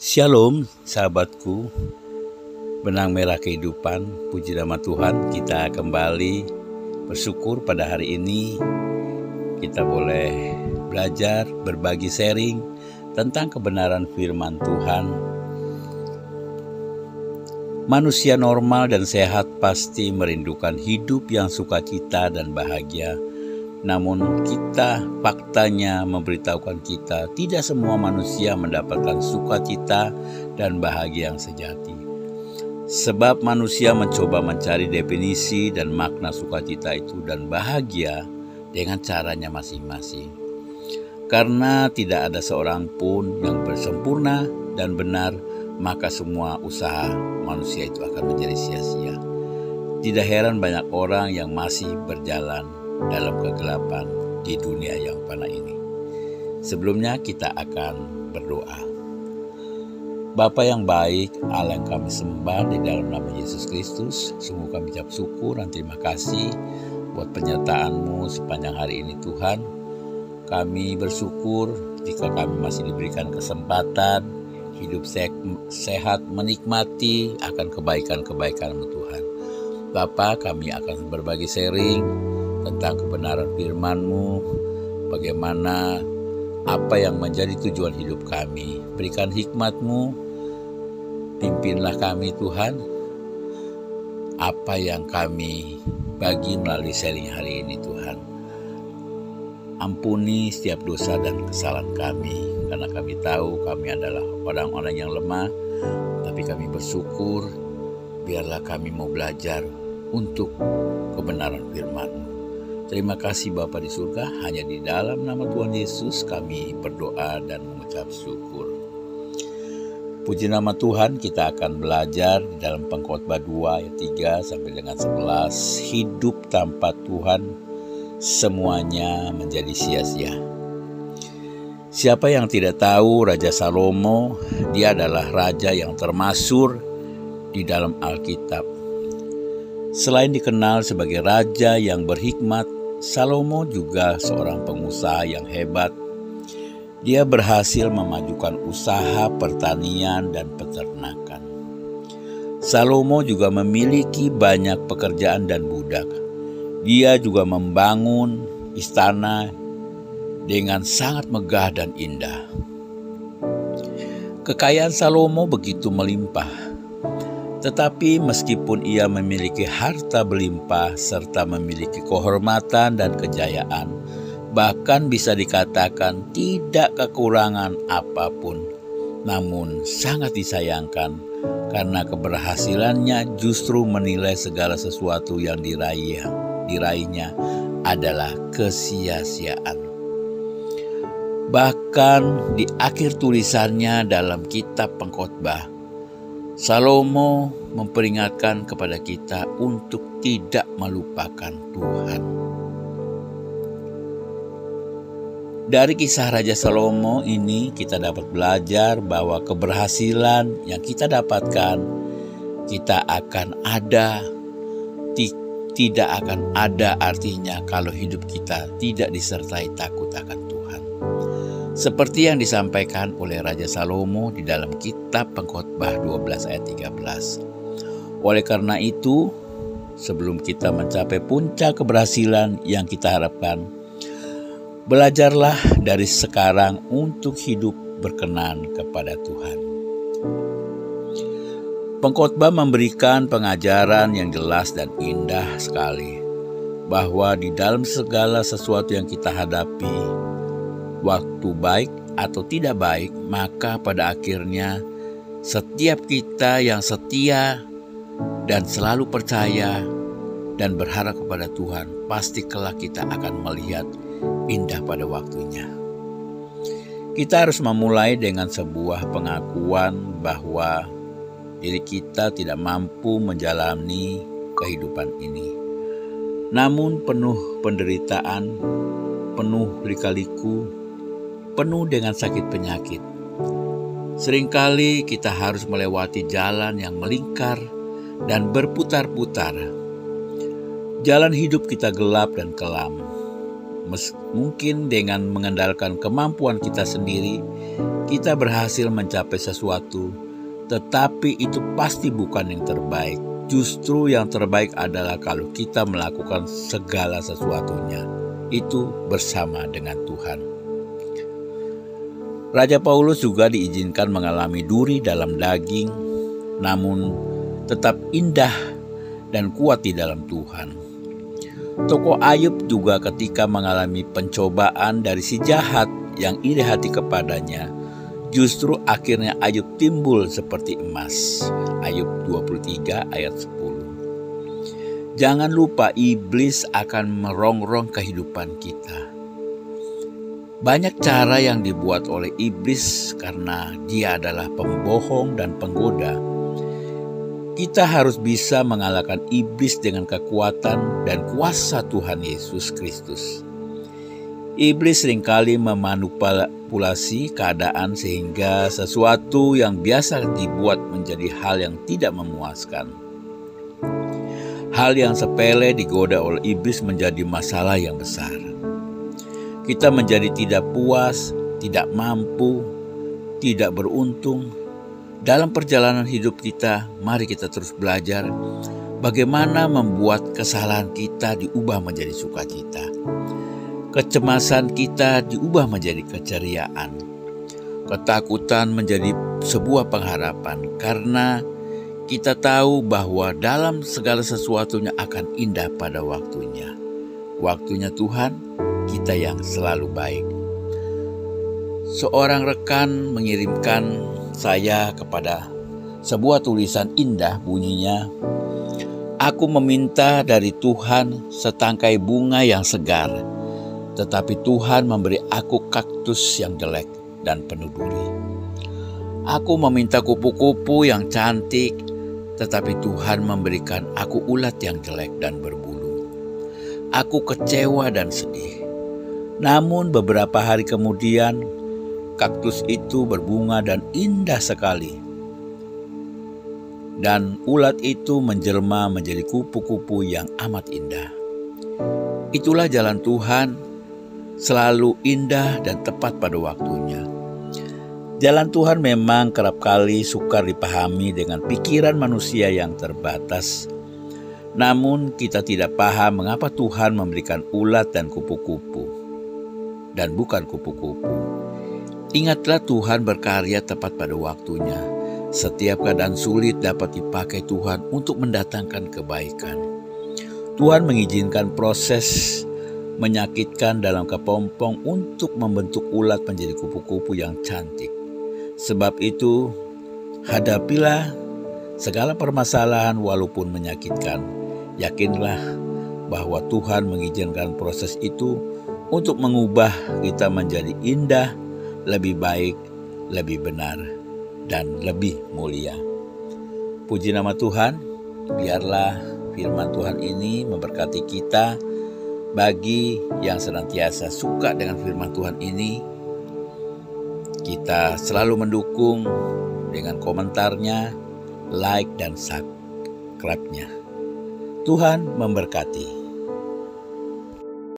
Shalom sahabatku, benang merah kehidupan, puji nama Tuhan. Kita kembali bersyukur pada hari ini kita boleh belajar, berbagi sharing tentang kebenaran firman Tuhan. Manusia normal dan sehat pasti merindukan hidup yang sukacita dan bahagia. Namun faktanya memberitahukan kita tidak semua manusia mendapatkan sukacita dan bahagia yang sejati. Sebab manusia mencoba mencari definisi dan makna sukacita itu dan bahagia dengan caranya masing-masing. Karena tidak ada seorang pun yang bersempurna dan benar, maka semua usaha manusia itu akan menjadi sia-sia. Tidak heran banyak orang yang masih berjalan dalam kegelapan di dunia yang fana ini. Sebelumnya kita akan berdoa. Bapa yang baik, Allah yang kami sembah di dalam nama Yesus Kristus, sungguh kami ucap syukur dan terima kasih buat penyertaan-Mu sepanjang hari ini Tuhan. Kami bersyukur jika kami masih diberikan kesempatan hidup sehat, menikmati akan kebaikan-kebaikan-Mu Tuhan. Bapa, kami akan berbagi sharing tentang kebenaran firman-Mu, bagaimana apa yang menjadi tujuan hidup kami. Berikan hikmat-Mu, pimpinlah kami Tuhan, apa yang kami bagi melalui sharing hari ini Tuhan. Ampuni setiap dosa dan kesalahan kami, karena kami tahu kami adalah orang-orang yang lemah, tapi kami bersyukur, biarlah kami mau belajar untuk kebenaran firman-Mu. Terima kasih Bapa di surga, hanya di dalam nama Tuhan Yesus kami berdoa dan mengucap syukur. Puji nama Tuhan, kita akan belajar di dalam Pengkhotbah 2 ayat 3 sampai dengan 11. Hidup tanpa Tuhan semuanya menjadi sia-sia. Siapa yang tidak tahu Raja Salomo, dia adalah raja yang termasyhur di dalam Alkitab. Selain dikenal sebagai raja yang berhikmat, Salomo juga seorang pengusaha yang hebat. Dia berhasil memajukan usaha pertanian dan peternakan. Salomo juga memiliki banyak pekerjaan dan budak. Dia juga membangun istana dengan sangat megah dan indah. Kekayaan Salomo begitu melimpah. Tetapi meskipun ia memiliki harta berlimpah serta memiliki kehormatan dan kejayaan, bahkan bisa dikatakan tidak kekurangan apapun, namun sangat disayangkan karena keberhasilannya justru menilai segala sesuatu yang diraihnya adalah kesia-siaan. Bahkan di akhir tulisannya dalam kitab Pengkhotbah, Salomo memperingatkan kepada kita untuk tidak melupakan Tuhan. Dari kisah Raja Salomo ini kita dapat belajar bahwa keberhasilan yang kita dapatkan tidak akan ada artinya kalau hidup kita tidak disertai takut akan Tuhan. Seperti yang disampaikan oleh Raja Salomo di dalam kitab Pengkhotbah 12 ayat 13. Oleh karena itu, sebelum kita mencapai puncak keberhasilan yang kita harapkan, belajarlah dari sekarang untuk hidup berkenan kepada Tuhan. Pengkhotbah memberikan pengajaran yang jelas dan indah sekali, bahwa di dalam segala sesuatu yang kita hadapi, waktu baik atau tidak baik, maka pada akhirnya setiap kita yang setia dan selalu percaya dan berharap kepada Tuhan, pasti kelak kita akan melihat indah pada waktunya. Kita harus memulai dengan sebuah pengakuan bahwa diri kita tidak mampu menjalani kehidupan ini. Namun penuh penderitaan, penuh lika-liku, penuh dengan sakit penyakit. Seringkali kita harus melewati jalan yang melingkar dan berputar-putar. Jalan hidup kita gelap dan kelam. Mungkin dengan mengandalkan kemampuan kita sendiri, kita berhasil mencapai sesuatu, tetapi itu pasti bukan yang terbaik. Justru yang terbaik adalah kalau kita melakukan segala sesuatunya itu bersama dengan Tuhan. Raja Paulus juga diizinkan mengalami duri dalam daging, namun tetap indah dan kuat di dalam Tuhan. Tokoh Ayub juga ketika mengalami pencobaan dari si jahat yang iri hati kepadanya, justru akhirnya Ayub timbul seperti emas. Ayub 23 ayat 10. Jangan lupa iblis akan merongrong kehidupan kita. Banyak cara yang dibuat oleh iblis karena dia adalah pembohong dan penggoda. Kita harus bisa mengalahkan iblis dengan kekuatan dan kuasa Tuhan Yesus Kristus. Iblis seringkali memanipulasi keadaan sehingga sesuatu yang biasa dibuat menjadi hal yang tidak memuaskan. Hal yang sepele digoda oleh iblis menjadi masalah yang besar. Kita menjadi tidak puas, tidak mampu, tidak beruntung. Dalam perjalanan hidup kita, mari kita terus belajar bagaimana membuat kesalahan kita diubah menjadi sukacita. Kecemasan kita diubah menjadi keceriaan. Ketakutan menjadi sebuah pengharapan karena kita tahu bahwa dalam segala sesuatunya akan indah pada waktunya. Waktunya Tuhan, kita yang selalu baik. Seorang rekan mengirimkan saya kepada sebuah tulisan indah, bunyinya, "Aku meminta dari Tuhan setangkai bunga yang segar, tetapi Tuhan memberi aku kaktus yang jelek dan penuh duri. Aku meminta kupu-kupu yang cantik, tetapi Tuhan memberikan aku ulat yang jelek dan berbulu. Aku kecewa dan sedih. Namun beberapa hari kemudian, kaktus itu berbunga dan indah sekali. Dan ulat itu menjelma menjadi kupu-kupu yang amat indah." Itulah jalan Tuhan, selalu indah dan tepat pada waktunya. Jalan Tuhan memang kerap kali sukar dipahami dengan pikiran manusia yang terbatas. Namun kita tidak paham mengapa Tuhan memberikan ulat dan kupu-kupu dan bukan kupu-kupu. Ingatlah Tuhan berkarya tepat pada waktunya. Setiap keadaan sulit dapat dipakai Tuhan untuk mendatangkan kebaikan. Tuhan mengizinkan proses menyakitkan dalam kepompong untuk membentuk ulat menjadi kupu-kupu yang cantik. Sebab itu, hadapilah segala permasalahan walaupun menyakitkan. Yakinlah bahwa Tuhan mengizinkan proses itu untuk mengubah kita menjadi indah, lebih baik, lebih benar, dan lebih mulia. Puji nama Tuhan, biarlah firman Tuhan ini memberkati kita. Bagi yang senantiasa suka dengan firman Tuhan ini, kita selalu mendukung dengan komentarnya, like dan subscribe-nya. Tuhan memberkati.